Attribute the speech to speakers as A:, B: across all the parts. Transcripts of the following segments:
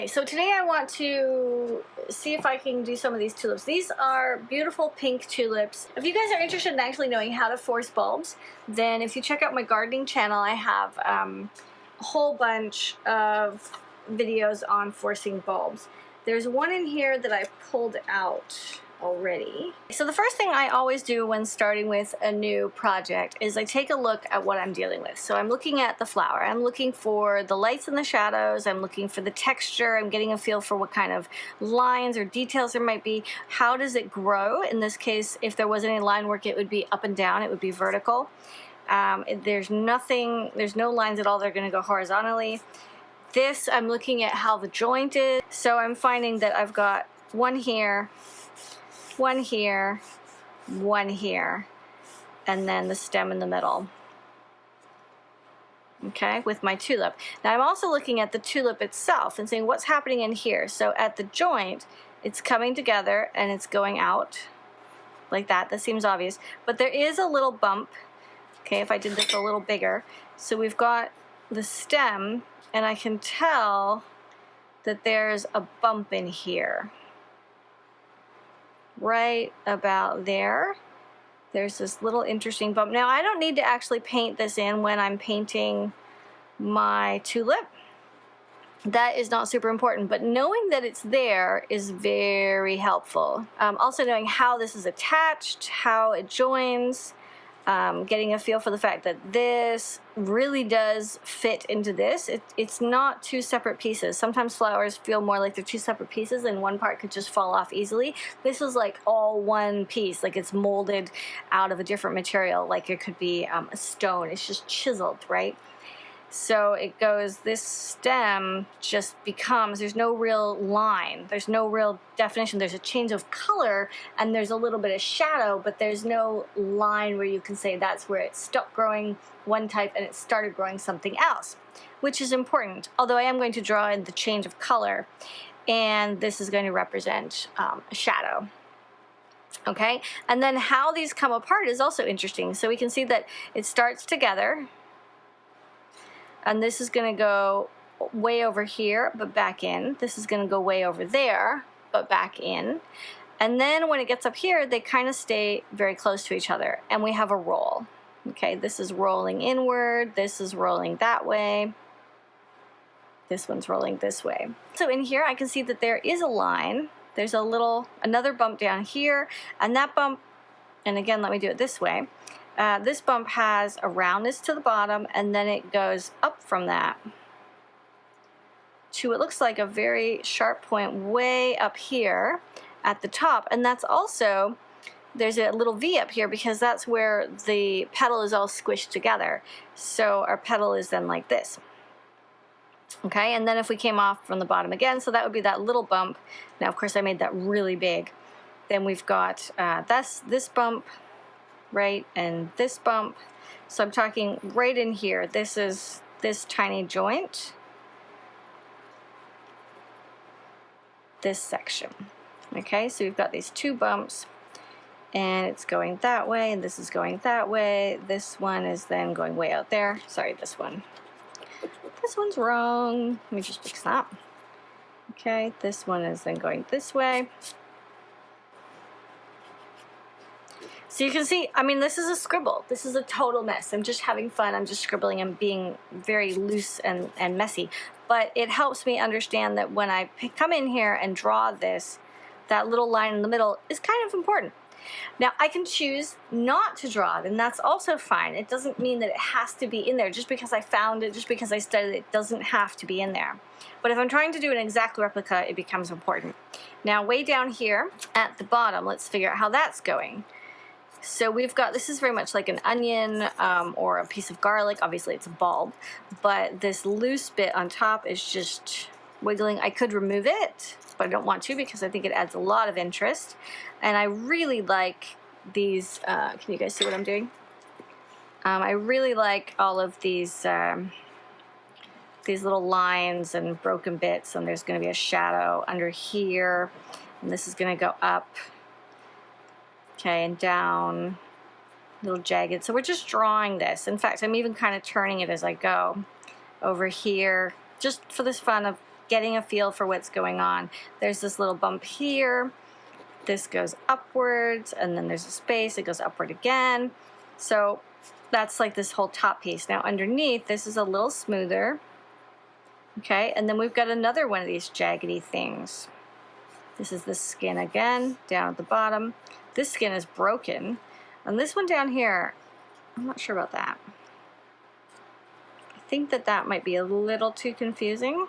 A: So today I want to see if I can do some of these tulips. These are beautiful pink tulips. If you guys are interested in actually knowing how to force bulbs, then if you check out my gardening channel, I have a whole bunch of videos on forcing bulbs. There's one in here that I pulled out already. So the first thing I always do when starting with a new project is I take a look at what I'm dealing with. So I'm looking at the flower, I'm looking for the lights and the shadows, I'm looking for the texture, I'm getting a feel for what kind of lines or details there might be. How does it grow? In this case, if there was any line work, it would be up and down, it would be vertical. There's no lines at all that are going to go horizontally. This, I'm looking at how the joint is. So I'm finding that I've got one here, one here, one here, and then the stem in the middle. Okay, with my tulip. Now I'm also looking at the tulip itself and saying what's happening in here. So at the joint, it's coming together and it's going out like that. That seems obvious. But there is a little bump. Okay, if I did this a little bigger. So we've got the stem, and I can tell that there's a bump in here. Right about there. There's this little interesting bump. Now I don't need to actually paint this in when I'm painting my tulip. That is not super important, but knowing that it's there is very helpful. Also knowing how this is attached, how it joins, getting a feel for the fact that this really does fit into this. It's not two separate pieces. Sometimes flowers feel more like they're two separate pieces and one part could just fall off easily. This is like all one piece, like it's molded out of a different material, like it could be a stone. It's just chiseled, right? So it goes, this stem just becomes, there's no real line, there's no real definition, there's a change of color and there's a little bit of shadow, but there's no line where you can say that's where it stopped growing one type and it started growing something else, which is important. Although I am going to draw in the change of color, and this is going to represent a shadow. Okay, and then how these come apart is also interesting. So we can see that it starts together, and this is going to go way over here, but back in. This is going to go way over there, but back in. And then when it gets up here, they kind of stay very close to each other, and we have a roll. Okay, this is rolling inward, this is rolling that way, this one's rolling this way. So in here, I can see that there is a line. There's another bump down here, and that bump, and again, let me do it this way. This bump has a roundness to the bottom, and then it goes up from that to, it looks like a very sharp point way up here at the top, and that's also, there's a little V up here because that's where the petal is all squished together. So our petal is then like this. Okay, and then if we came off from the bottom again, so that would be that little bump. Now, of course, I made that really big. Then we've got this bump, right, and this bump. So I'm talking right in here. This is this tiny joint, this section. Okay, so we've got these two bumps, and it's going that way, and this is going that way. This one is then going way out there. Sorry, this one. This one's wrong. Let me just fix that. Okay, this one is then going this way. So you can see, I mean, this is a scribble. This is a total mess. I'm just having fun. I'm just scribbling and being very loose and messy. But it helps me understand that when I come in here and draw this, that little line in the middle is kind of important. Now, I can choose not to draw it, and that's also fine. It doesn't mean that it has to be in there. Just because I found it, just because I studied it, it doesn't have to be in there. But if I'm trying to do an exact replica, it becomes important. Now, way down here at the bottom, let's figure out how that's going. So we've got, this is very much like an onion or a piece of garlic. Obviously, it's a bulb. But this loose bit on top is just wiggling. I could remove it, but I don't want to because I think it adds a lot of interest. And I really like these, can you guys see what I'm doing? I really like all of these little lines and broken bits, and there's going to be a shadow under here, and this is going to go up, okay, and down, little jagged. So we're just drawing this. In fact, I'm even kind of turning it as I go over here, just for this fun of getting a feel for what's going on. There's this little bump here. This goes upwards, and then there's a space. It goes upward again. So that's like this whole top piece. Now underneath, this is a little smoother. Okay, and then we've got another one of these jaggedy things. This is the skin again, down at the bottom. This skin is broken. And this one down here, I'm not sure about that. I think that might be a little too confusing.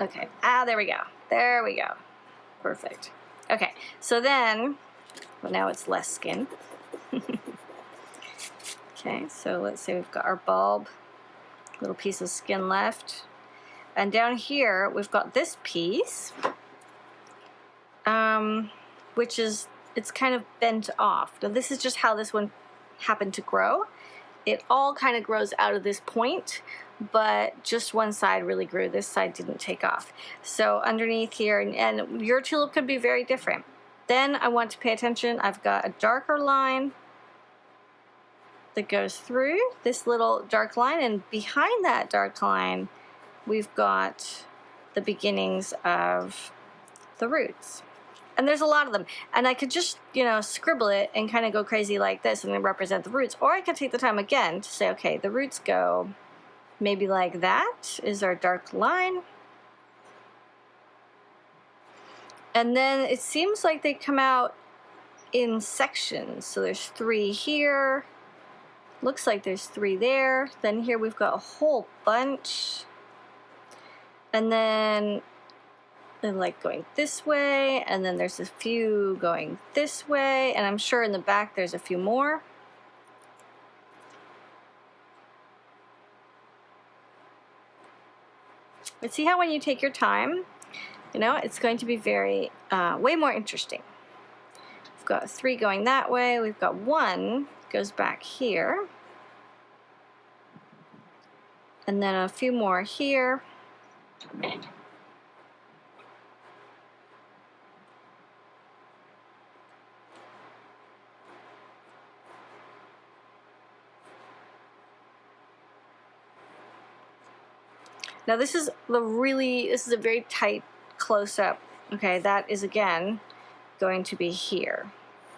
A: Okay, there we go. There we go. Perfect. Okay, so then, well, now it's less skin. Okay, so let's say we've got our bulb, little piece of skin left. And down here, we've got this piece, which is, it's kind of bent off. Now this is just how this one happened to grow. It all kind of grows out of this point, but just one side really grew. This side didn't take off. So underneath here, and your tulip could be very different. Then I want to pay attention. I've got a darker line that goes through this little dark line, and behind that dark line, we've got the beginnings of the roots. And there's a lot of them. And I could just, you know, scribble it and kind of go crazy like this and then represent the roots. Or I could take the time again to say, okay, the roots go maybe like that is our dark line. And then it seems like they come out in sections. So there's 3 here. Looks like there's 3 there. Then here we've got a whole bunch. And then they're like going this way, and then there's a few going this way, and I'm sure in the back there's a few more. But see how when you take your time, you know, it's going to be very, way more interesting. We've got 3 going that way, we've got 1 goes back here, and then a few more here. Now this is a very tight close-up. Okay, that is again going to be here.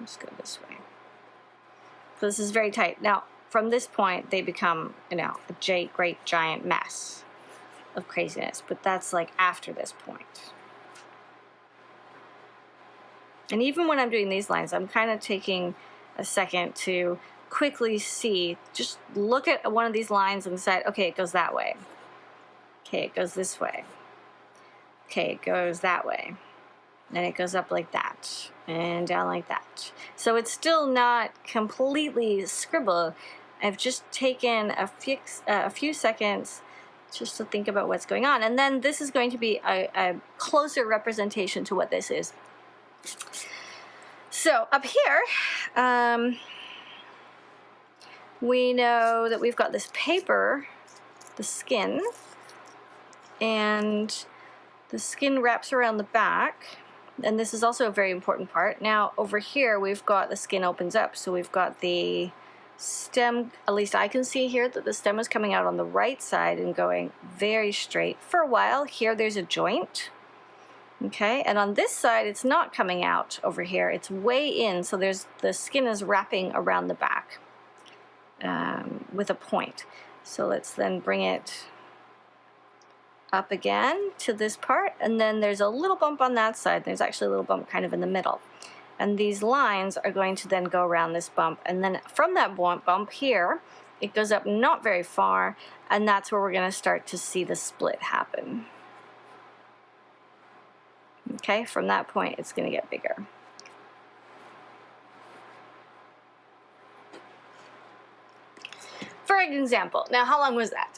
A: Let's go this way. So this is very tight. Now from this point they become, you know, a great giant mess of craziness, but that's like after this point. And even when I'm doing these lines, I'm kind of taking a second to quickly see, just look at one of these lines and decide, okay, it goes that way. Okay, it goes this way. Okay, it goes that way. Then it goes up like that and down like that. So it's still not completely scribbled. I've just taken a few seconds just to think about what's going on. And then this is going to be a closer representation to what this is. So up here, we know that we've got this paper, the skin, and the skin wraps around the back. And this is also a very important part. Now over here, we've got the skin opens up. So we've got the stem, at least I can see here that the stem is coming out on the right side and going very straight for a while. Here there's a joint, okay, and on this side it's not coming out over here, it's way in, so the skin is wrapping around the back with a point. So let's then bring it up again to this part, and then there's a little bump on that side. There's actually a little bump kind of in the middle. And these lines are going to then go around this bump. And then from that bump here, it goes up not very far, and that's where we're going to start to see the split happen. Okay, from that point, it's going to get bigger. For an example, now how long was that?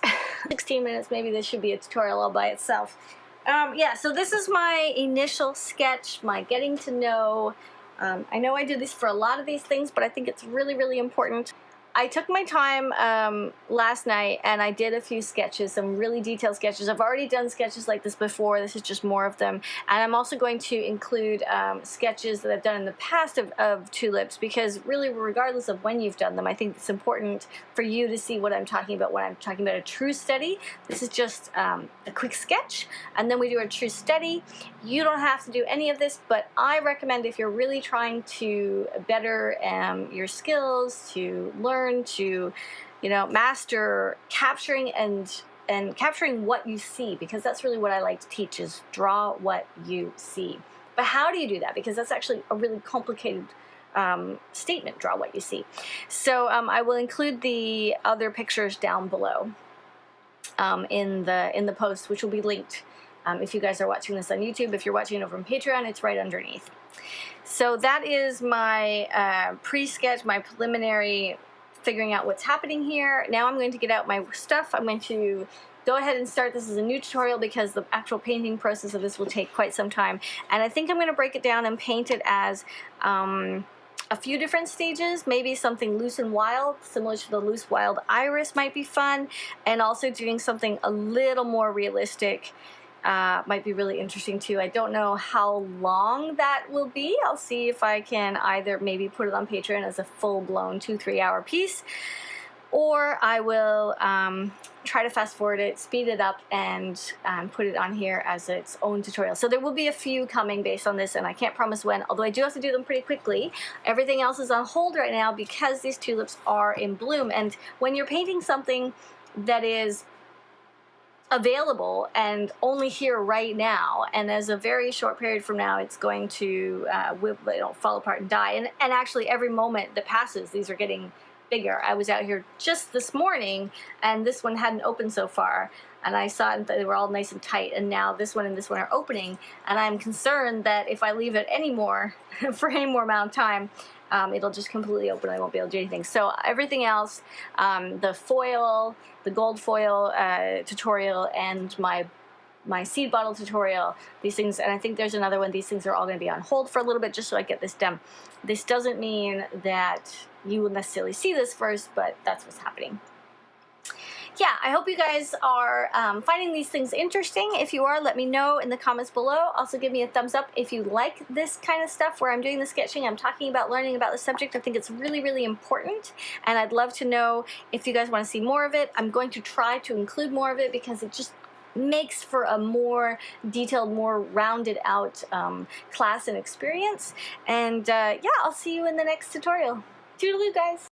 A: 16 minutes, maybe this should be a tutorial all by itself. Yeah, so this is my initial sketch, my getting to know. I know I do this for a lot of these things, but I think it's really, really important. I took my time last night and I did a few sketches, some really detailed sketches. I've already done sketches like this before. This is just more of them. And I'm also going to include sketches that I've done in the past of tulips, because really, regardless of when you've done them, I think it's important for you to see what I'm talking about when I'm talking about a true study. This is just a quick sketch, and then we do a true study. You don't have to do any of this, but I recommend, if you're really trying to better your skills, to learn, to master capturing and capturing what you see, because that's really what I like to teach, is draw what you see. But how do you do that? Because that's actually a really complicated statement, draw what you see. So I will include the other pictures down below in the post, which will be linked if you guys are watching this on YouTube. If you're watching it over on Patreon, it's right underneath. So that is my pre-sketch, my preliminary figuring out what's happening here. Now I'm going to get out my stuff. I'm going to go ahead and start this as a new tutorial, because the actual painting process of this will take quite some time. And I think I'm going to break it down and paint it as a few different stages. Maybe something loose and wild, similar to the loose wild iris might be fun. And also doing something a little more realistic might be really interesting too. I don't know how long that will be. I'll see if I can either maybe put it on Patreon as a full-blown 2-3 hour piece, or I will try to fast forward it, speed it up, and put it on here as its own tutorial. So there will be a few coming based on this, and I can't promise when, although I do have to do them pretty quickly. Everything else is on hold right now because these tulips are in bloom. And when you're painting something that is available and only here right now, and as a very short period from now it's going to fall apart and die, and actually every moment that passes these are getting bigger. I was out here just this morning and this one hadn't opened so far, and I saw that they were all nice and tight, and now this one and this one are opening, and I'm concerned that if I leave it anymore for any more amount of time, it'll just completely open. I won't be able to do anything. So everything else, the foil, the gold foil tutorial, and my seed bottle tutorial, these things, and I think there's another one, these things are all going to be on hold for a little bit just so I get this done. This doesn't mean that you will necessarily see this first, but that's what's happening. Yeah, I hope you guys are finding these things interesting. If you are, let me know in the comments below. Also give me a thumbs up if you like this kind of stuff where I'm doing the sketching, I'm talking about learning about the subject. I think it's really, really important, and I'd love to know if you guys want to see more of it. I'm going to try to include more of it because it just makes for a more detailed, more rounded out class and experience. And yeah, I'll see you in the next tutorial. Toodaloo, guys!